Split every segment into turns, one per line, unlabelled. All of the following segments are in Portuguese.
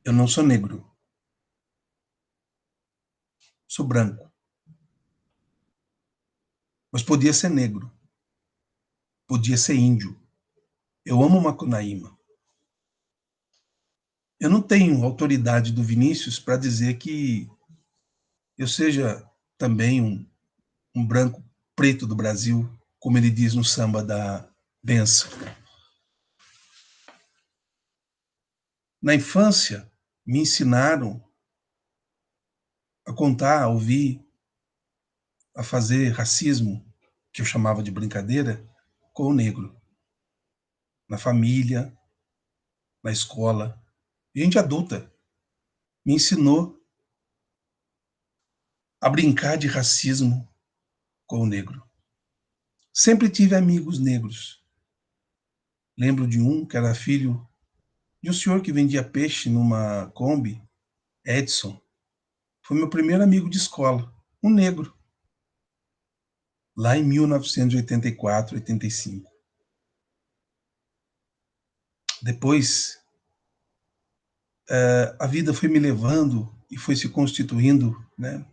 eu não sou negro. Sou branco. Mas podia ser negro. Podia ser índio. Eu amo Macunaíma. Eu não tenho autoridade do Vinícius para dizer que eu seja também um branco preto do Brasil, como ele diz no samba da benção. Na infância, me ensinaram a contar, a ouvir, a fazer racismo, que eu chamava de brincadeira, com o negro. Na família, na escola. Gente adulta me ensinou a brincar de racismo com o negro. Sempre tive amigos negros. Lembro de um que era filho de um senhor que vendia peixe numa Kombi, Edson. Foi meu primeiro amigo de escola, um negro. Lá em 1984, 85. Depois, a vida foi me levando e foi se constituindo, né,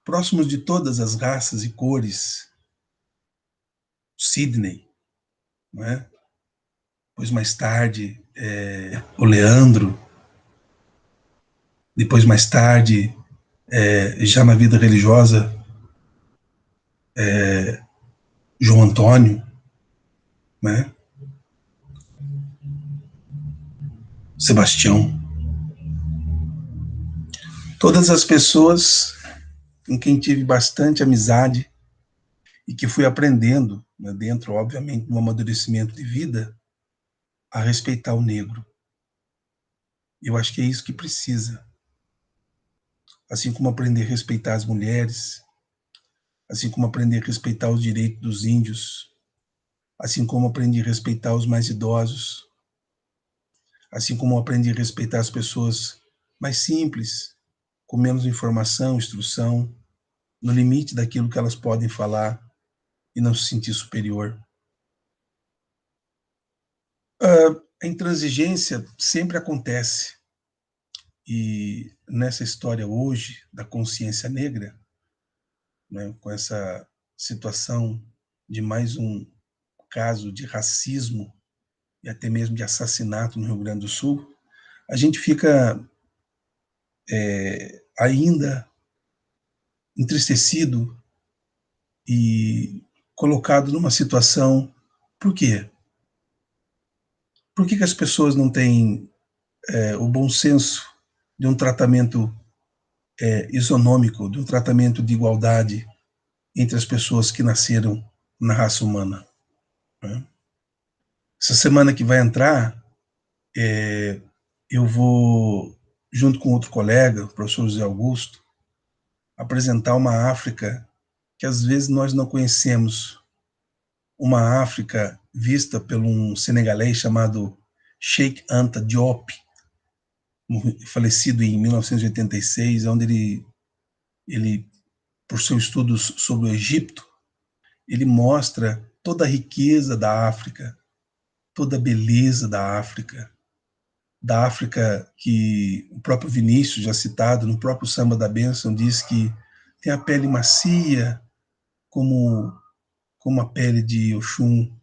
próximos de todas as raças e cores. Sidney, né? Depois, mais tarde, o Leandro. Depois, mais tarde, já na vida religiosa, João Antônio, né? Sebastião. Todas as pessoas com quem tive bastante amizade e que fui aprendendo, né, dentro, obviamente, do amadurecimento de vida, a respeitar o negro. Eu acho que é isso que precisa. Assim como aprender a respeitar as mulheres, assim como aprender a respeitar os direitos dos índios, assim como aprendi a respeitar os mais idosos, assim como aprendi a respeitar as pessoas mais simples, com menos informação, instrução, no limite daquilo que elas podem falar e não se sentir superior. A intransigência sempre acontece. E nessa história hoje da consciência negra, né, com essa situação de mais um caso de racismo e até mesmo de assassinato no Rio Grande do Sul, a gente fica ainda entristecido e colocado numa situação. Por quê? Por que as pessoas não têm o bom senso de um tratamento isonômico, de um tratamento de igualdade entre as pessoas que nasceram na raça humana? Né? Essa semana que vai entrar, eu vou, junto com outro colega, o professor José Augusto, apresentar uma África que às vezes nós não conhecemos. Uma África vista por um senegalês chamado Cheikh Anta Diop, falecido em 1986, onde ele, por seus estudos sobre o Egito, ele mostra toda a riqueza da África, toda a beleza da África que o próprio Vinícius, já citado, no próprio Samba da Bênção, diz que tem a pele macia, como a pele de Oxum.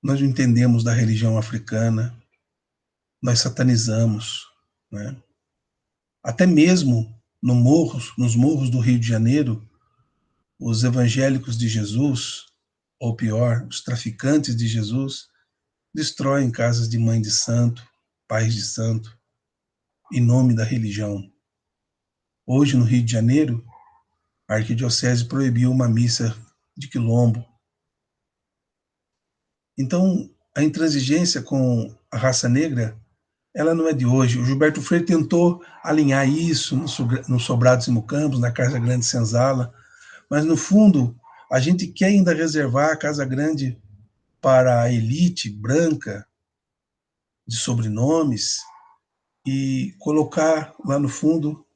Nós não entendemos da religião africana, nós satanizamos, né? Até mesmo nos morros do Rio de Janeiro, os evangélicos de Jesus, ou pior, os traficantes de Jesus, destroem casas de mãe de santo, pais de santo, em nome da religião. Hoje, no Rio de Janeiro, a arquidiocese proibiu uma missa de quilombo. Então, a intransigência com a raça negra, ela não é de hoje. O Gilberto Freire tentou alinhar isso no Sobrados e Mucambos, na Casa Grande Senzala, mas, no fundo, a gente quer ainda reservar a Casa Grande para a elite branca, de sobrenomes, e colocar lá no fundo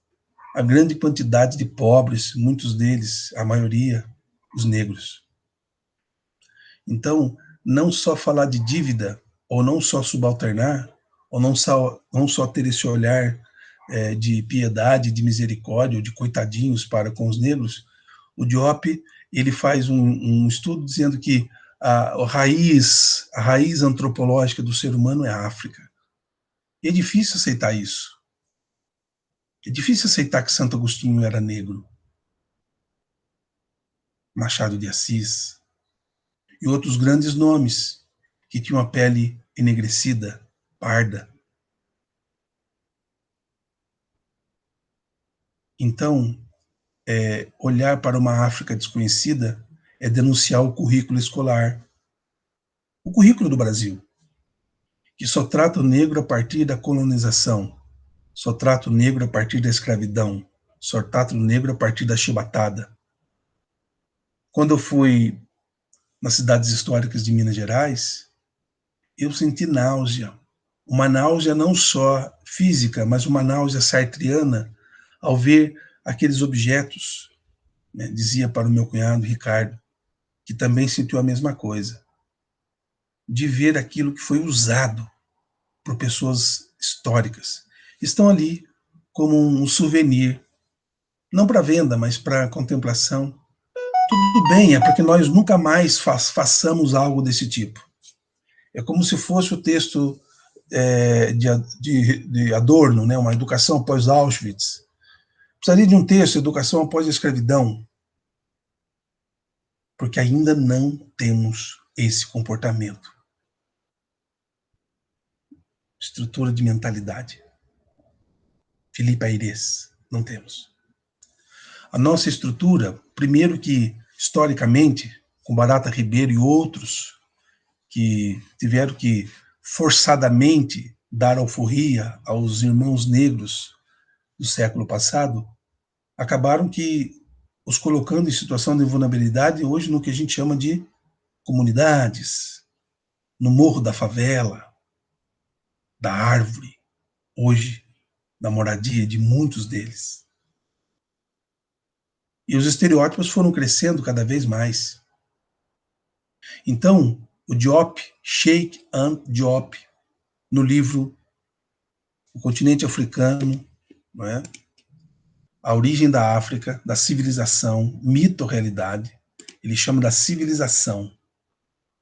a grande quantidade de pobres, muitos deles, a maioria, os negros. Então, não só falar de dívida, ou não só subalternar, ou não só ter esse olhar de piedade, de misericórdia, ou de coitadinhos para com os negros, o Diop ele faz um estudo dizendo que a raiz antropológica do ser humano é a África. E é difícil aceitar isso. É difícil aceitar que Santo Agostinho era negro, Machado de Assis e outros grandes nomes que tinham a pele enegrecida, parda. Então, olhar para uma África desconhecida é denunciar o currículo escolar, o currículo do Brasil, que só trata o negro a partir da colonização, só trata o negro a partir da escravidão, só trata o negro a partir da chibatada. Quando eu fui nas cidades históricas de Minas Gerais, eu senti náusea. Uma náusea não só física, mas uma náusea sartriana ao ver aqueles objetos, né? Dizia para o meu cunhado, Ricardo, que também sentiu a mesma coisa, de ver aquilo que foi usado por pessoas históricas. Estão ali como um souvenir, não para venda, mas para contemplação. Tudo bem, é para que nós nunca mais façamos algo desse tipo. É como se fosse o texto de Adorno, né, uma educação após Auschwitz. Precisaria de um texto, educação após a escravidão, porque ainda não temos esse comportamento. Estrutura de mentalidade. Filipe Aires, não temos. A nossa estrutura, primeiro que, historicamente, com Barata Ribeiro e outros, que tiveram que forçadamente dar alforria aos irmãos negros do século passado, acabaram que os colocando em situação de vulnerabilidade hoje no que a gente chama de comunidades, no morro da favela, da árvore, hoje na moradia de muitos deles. E os estereótipos foram crescendo cada vez mais. Então, o Diop, Cheikh Anta Diop, no livro O Continente Africano, não é? A Origem da África, da Civilização, Mito ou Realidade, ele chama da civilização.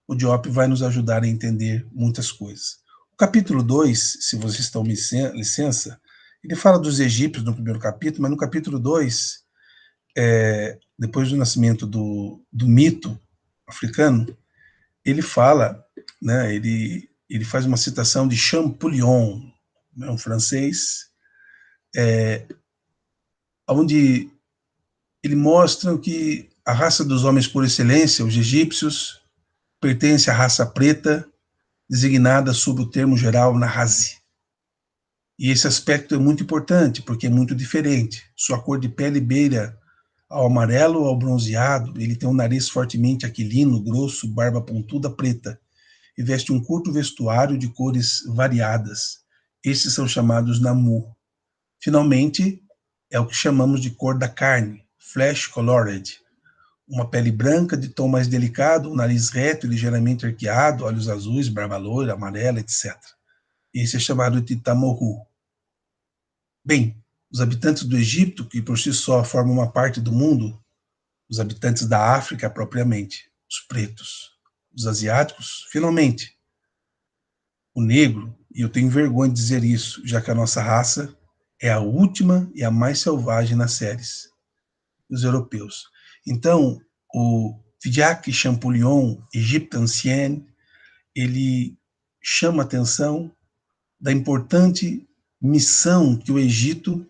O Diop vai nos ajudar a entender muitas coisas. O capítulo 2, se vocês estão me licença, ele fala dos egípcios no primeiro capítulo, mas no capítulo 2, depois do nascimento do mito africano, ele fala, né, ele faz uma citação de Champollion, né, um francês, onde ele mostra que a raça dos homens por excelência, os egípcios, pertence à raça preta, designada sob o termo geral Nahasi. E esse aspecto é muito importante, porque é muito diferente. Sua cor de pele beira ao amarelo ou ao bronzeado, ele tem um nariz fortemente aquilino, grosso, barba pontuda preta, e veste um curto vestuário de cores variadas. Esses são chamados Namu. Finalmente, é o que chamamos de cor da carne, flesh colored, uma pele branca de tom mais delicado, um nariz reto e ligeiramente arqueado, olhos azuis, barba loira, amarela, etc. Esse é chamado de Tamoru. Bem, os habitantes do Egito, que por si só formam uma parte do mundo, os habitantes da África propriamente, os pretos, os asiáticos, finalmente, o negro, e eu tenho vergonha de dizer isso, já que a nossa raça é a última e a mais selvagem nas séries, os europeus. Então, o Jacques Champollion, Égypte ancienne, ele chama a atenção da importante missão que o Egito,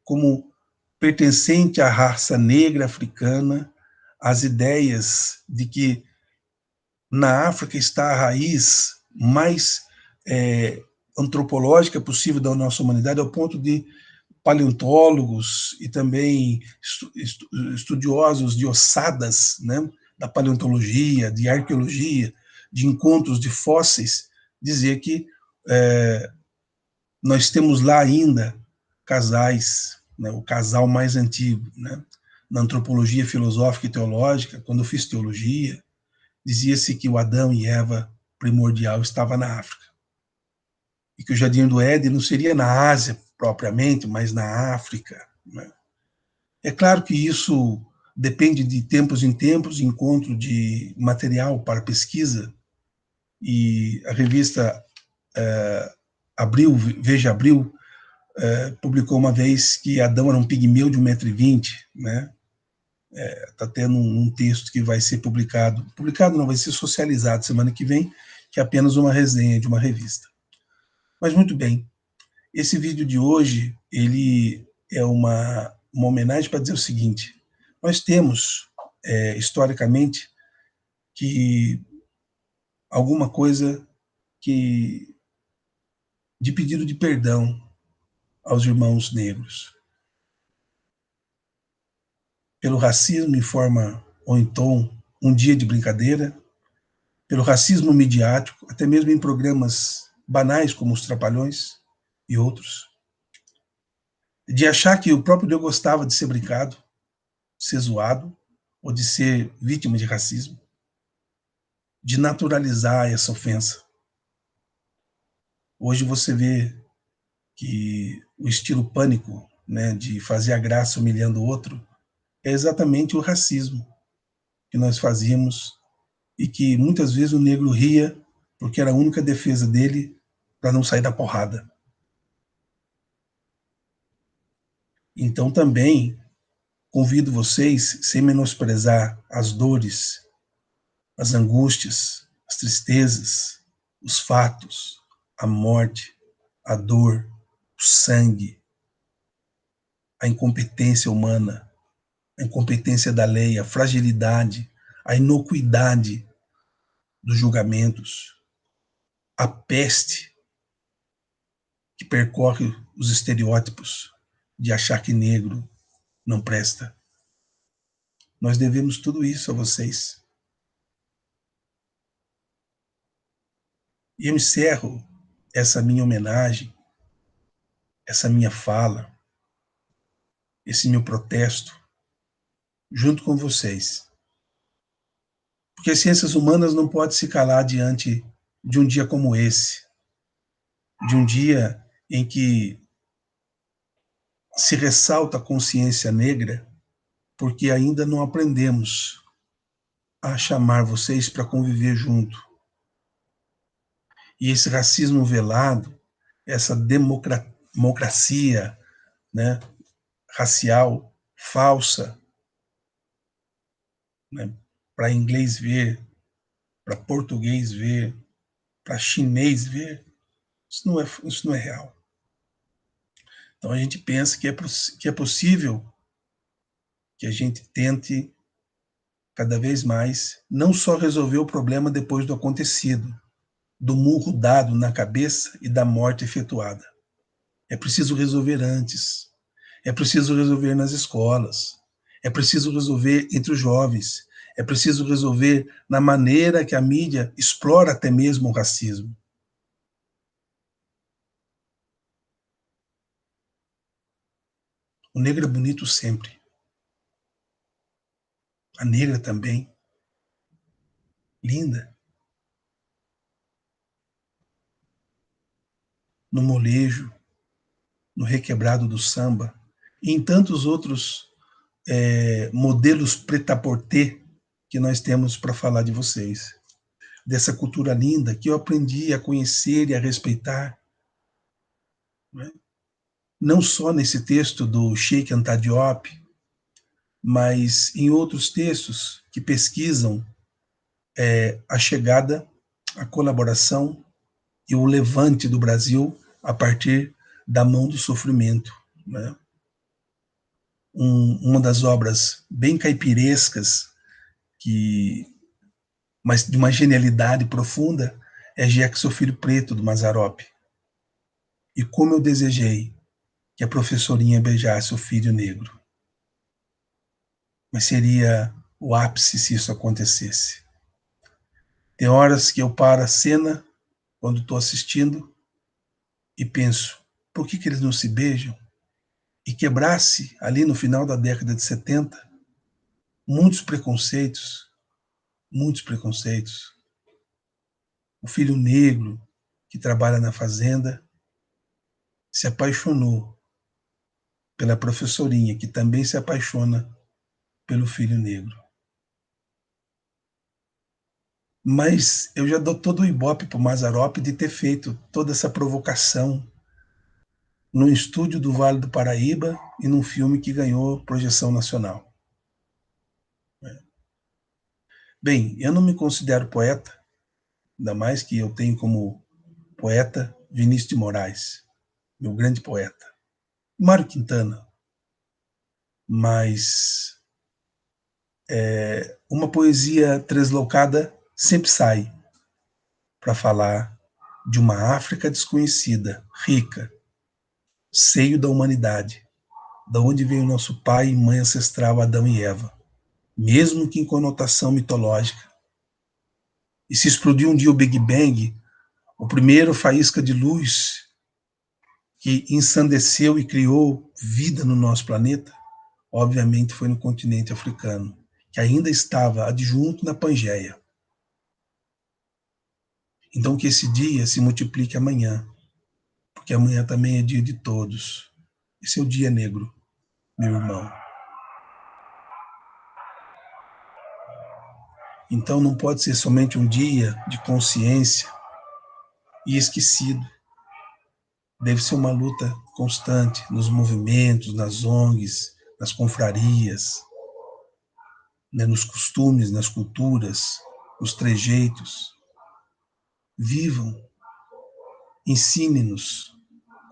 como pertencente à raça negra africana, as ideias de que na África está a raiz mais antropológica possível da nossa humanidade, ao ponto de paleontólogos e também estudiosos de ossadas, né, da paleontologia, de arqueologia, de encontros de fósseis, dizer que nós temos lá ainda casais, né, o casal mais antigo, né? Na antropologia filosófica e teológica, quando eu fiz teologia, dizia-se que o Adão e Eva primordial estava na África. e que o Jardim do Éden não seria na Ásia propriamente, mas na África, né? É claro que isso depende de tempos em tempos, encontro de material para pesquisa, e a revista Abril, Veja Abril, publicou uma vez que Adão era um pigmeu de 1,20 m, né? Está tendo um texto que vai ser publicado não, vai ser socializado semana que vem, que é apenas uma resenha de uma revista. Mas muito bem, esse vídeo de hoje, ele é uma homenagem para dizer o seguinte: nós temos, historicamente, que alguma coisa que de pedido de perdão aos irmãos negros pelo racismo em forma ou em tom um dia de brincadeira, pelo racismo midiático, até mesmo em programas banais como os Trapalhões e outros, de achar que o próprio Deus gostava de ser brincado, de ser zoado ou de ser vítima de racismo, de naturalizar essa ofensa. Hoje você vê que o estilo pânico, né, de fazer a graça humilhando o outro, é exatamente o racismo que nós fazíamos e que muitas vezes o negro ria porque era a única defesa dele para não sair da porrada. Então também convido vocês, sem menosprezar as dores, as angústias, as tristezas, os fatos, a morte, a dor, o sangue, a incompetência humana, a incompetência da lei, a fragilidade, a inocuidade dos julgamentos, a peste que percorre os estereótipos de achar que negro não presta. Nós devemos tudo isso a vocês. E eu encerro essa minha homenagem, essa minha fala, esse meu protesto, junto com vocês. Porque as ciências humanas não podem se calar diante de um dia como esse, de um dia em que se ressalta a consciência negra, porque ainda não aprendemos a chamar vocês para conviver junto. E esse racismo velado, essa democracia, né, racial falsa, né, para inglês ver, para português ver, para chinês ver, isso não é real. Então a gente pensa que é possível que a gente tente cada vez mais não só resolver o problema depois do acontecido, do murro dado na cabeça e da morte efetuada. É preciso resolver antes. É preciso resolver nas escolas. É preciso resolver entre os jovens. É preciso resolver na maneira que a mídia explora até mesmo o racismo. O negro é bonito sempre. A negra também. Linda. No molejo, no requebrado do samba, e em tantos outros modelos prêt-à-porter que nós temos para falar de vocês. Dessa cultura linda que eu aprendi a conhecer e a respeitar. Né? Não só nesse texto do Cheikh Anta Diop, mas em outros textos que pesquisam a chegada, a colaboração e o levante do Brasil a partir da mão do sofrimento. Né? Uma das obras bem caipirescas, mas de uma genialidade profunda, é Jeca, seu filho preto, do Mazzaropi. E como eu desejei que a professorinha beijasse o filho negro. Mas seria o ápice se isso acontecesse. Tem horas que eu paro a cena, quando estou assistindo, e penso, por que eles não se beijam? E quebrasse, ali no final da década de 70, muitos preconceitos, muitos preconceitos. O filho negro que trabalha na fazenda se apaixonou pela professorinha, que também se apaixona pelo filho negro. Mas eu já dou todo o ibope para o Mazzaropi de ter feito toda essa provocação no estúdio do Vale do Paraíba e num filme que ganhou projeção nacional. Bem, eu não me considero poeta, ainda mais que eu tenho como poeta Vinícius de Moraes, meu grande poeta. Mário Quintana, mas uma poesia translocada sempre sai para falar de uma África desconhecida, rica, seio da humanidade, da onde veio nosso pai e mãe ancestral Adão e Eva, mesmo que em conotação mitológica. E se explodiu um dia o Big Bang, o primeiro faísca de luz que ensandeceu e criou vida no nosso planeta, obviamente foi no continente africano, que ainda estava adjunto na Pangeia. Então que esse dia se multiplique amanhã, porque amanhã também é dia de todos. Esse é o dia negro, meu irmão. Então não pode ser somente um dia de consciência e esquecido. Deve ser uma luta constante nos movimentos, nas ONGs, nas confrarias, né, nos costumes, nas culturas, nos trejeitos. Vivam, ensinem-nos,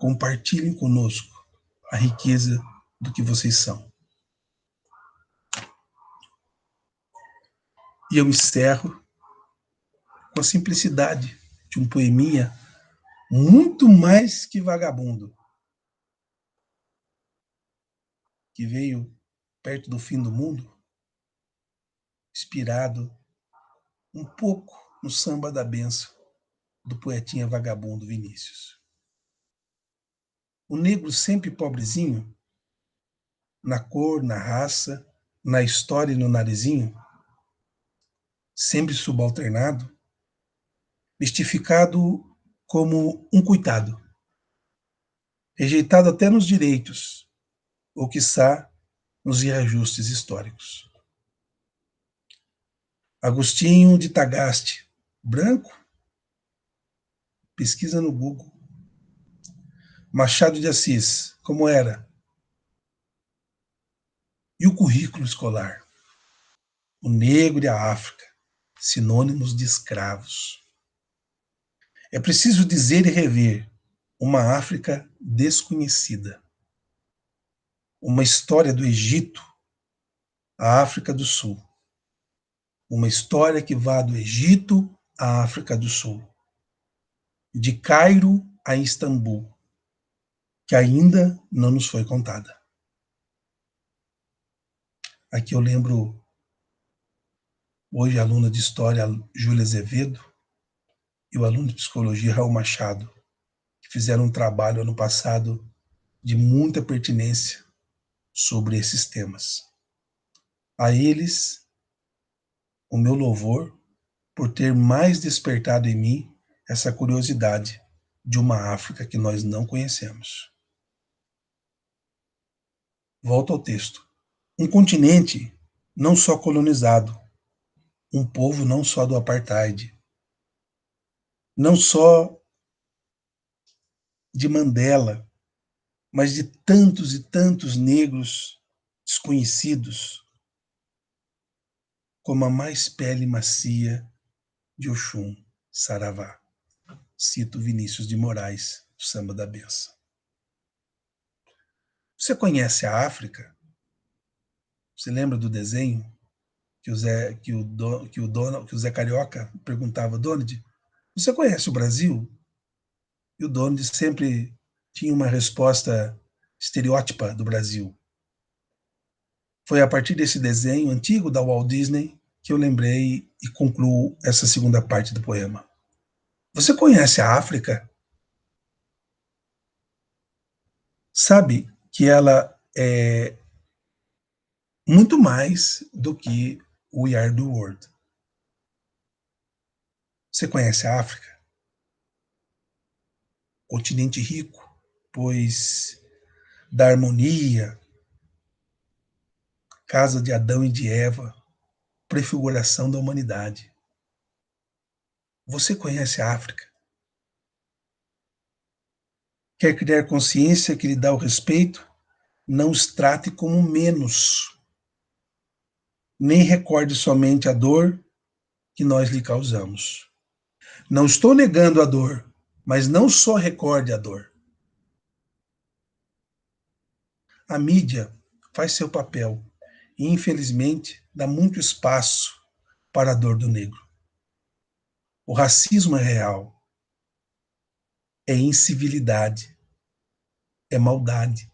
compartilhem conosco a riqueza do que vocês são. E eu encerro com a simplicidade de um poeminha muito mais que vagabundo, que veio perto do fim do mundo, inspirado um pouco no samba da benção do poetinha vagabundo Vinícius. O negro sempre pobrezinho, na cor, na raça, na história e no narizinho, sempre subalternado, mistificado como um coitado, rejeitado até nos direitos, ou quiçá nos reajustes históricos. Agostinho de Tagaste, branco, pesquisa no Google. Machado de Assis, como era? E o currículo escolar? O negro e a África, sinônimos de escravos. É preciso dizer e rever uma África desconhecida. Uma história do Egito à África do Sul. Uma história que vá do Egito à África do Sul. De Cairo a Istambul, que ainda não nos foi contada. Aqui eu lembro, hoje, a aluna de História, Júlia Azevedo, e o aluno de Psicologia, Raul Machado, que fizeram um trabalho ano passado de muita pertinência sobre esses temas. A eles, o meu louvor por ter mais despertado em mim essa curiosidade de uma África que nós não conhecemos. Volto ao texto. Um continente não só colonizado, um povo não só do apartheid, não só de Mandela, mas de tantos e tantos negros desconhecidos, como a mais pele macia de Oxum, Saravá. Cito Vinícius de Moraes, do Samba da Benção. Você conhece a África? Você lembra do desenho que o Zé Carioca perguntava, Donald, você conhece o Brasil? E o Donald sempre tinha uma resposta estereótipa do Brasil. Foi a partir desse desenho antigo da Walt Disney que eu lembrei e concluo essa segunda parte do poema. Você conhece a África? Sabe que ela é muito mais do que We Are the World. Você conhece a África? Continente rico, depois da harmonia, casa de Adão e de Eva, prefiguração da humanidade. Você conhece a África? Quer criar consciência que lhe dá o respeito? Não os trate como menos, nem recorde somente a dor que nós lhe causamos. Não estou negando a dor, mas não só recorde a dor. A mídia faz seu papel e, infelizmente, dá muito espaço para a dor do negro. O racismo é real, é incivilidade, é maldade,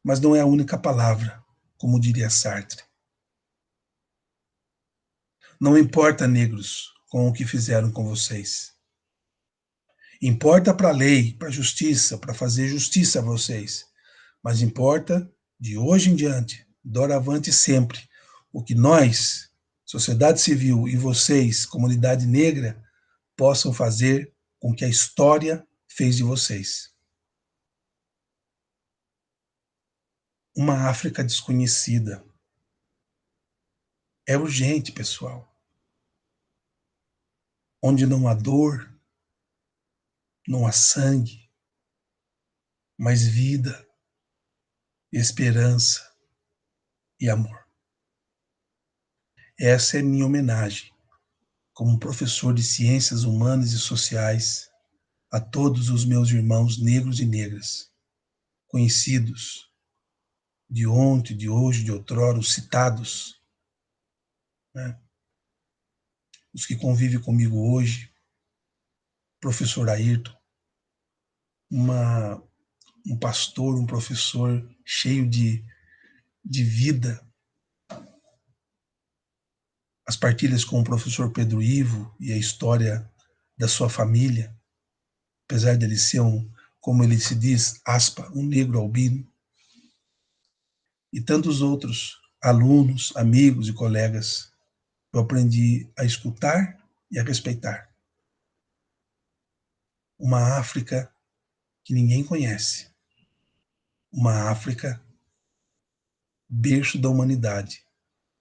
mas não é a única palavra, como diria Sartre. Não importa, negros, com o que fizeram com vocês. Importa para a lei, para a justiça, para fazer justiça a vocês. Mas importa, de hoje em diante, doravante sempre, o que nós, sociedade civil, e vocês, comunidade negra, possam fazer com que a história fez de vocês. Uma África desconhecida. É urgente, pessoal. Onde não há dor, não há sangue, mas vida, esperança e amor. Essa é minha homenagem, como professor de Ciências Humanas e Sociais, a todos os meus irmãos negros e negras, conhecidos de ontem, de hoje, de outrora, os citados, né? Os que convivem comigo hoje, professor Ayrton, um pastor, um professor cheio de vida, as partilhas com o professor Pedro Ivo e a história da sua família, apesar dele ser como ele se diz, aspa, um negro albino, e tantos outros alunos, amigos e colegas, eu aprendi a escutar e a respeitar. Uma África que ninguém conhece. Uma África berço da humanidade,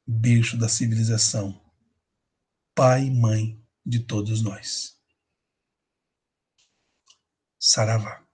berço da civilização, pai e mãe de todos nós. Saravá.